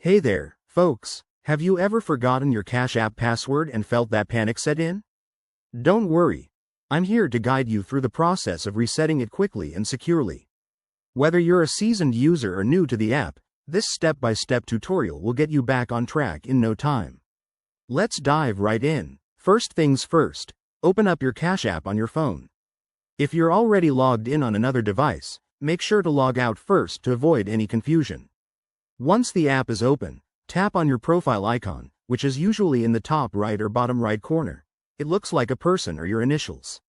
Hey there, folks. Have you ever forgotten your Cash App password and felt that panic set in? Don't worry. I'm here to guide you through the process of resetting it quickly and securely. Whether you're a seasoned user or new to the app, this step-by-step tutorial will get you back on track in no time. Let's dive right in. First things first, open up your Cash App on your phone. If you're already logged in on another device, make sure to log out first to avoid any confusion. Once the app is open, tap on your profile icon, which is usually in the top right or bottom right corner. It looks like a person or your initials.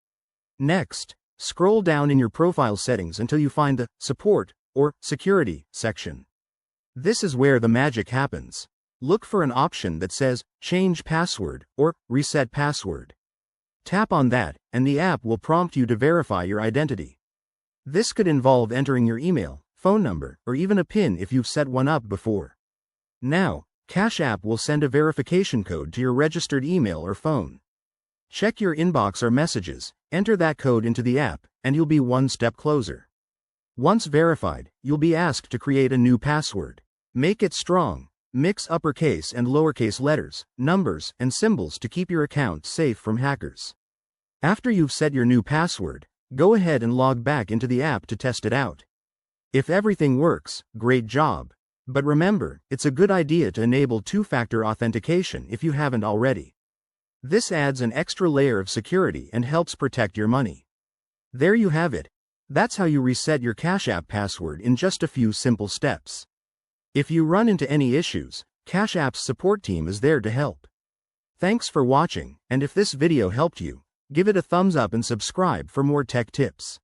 Next, scroll down in your profile settings until you find the Support or Security section. This is where the magic happens. Look for an option that says Change Password or Reset Password. Tap on that, and the app will prompt you to verify your identity. This could involve entering your email, phone number, or even a PIN if you've set one up before. Now, Cash App will send a verification code to your registered email or phone. Check your inbox or messages, enter that code into the app, and you'll be one step closer. Once verified, you'll be asked to create a new password. Make it strong. Mix uppercase and lowercase letters, numbers, and symbols to keep your account safe from hackers. After you've set your new password, go ahead and log back into the app to test it out. If everything works, great job. But remember, it's a good idea to enable two-factor authentication if you haven't already. This adds an extra layer of security and helps protect your money. There you have it. That's how you reset your Cash App password in just a few simple steps. If you run into any issues, Cash App's support team is there to help. Thanks for watching, and if this video helped you, give it a thumbs up and subscribe for more tech tips.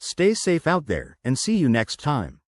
Stay safe out there, and see you next time.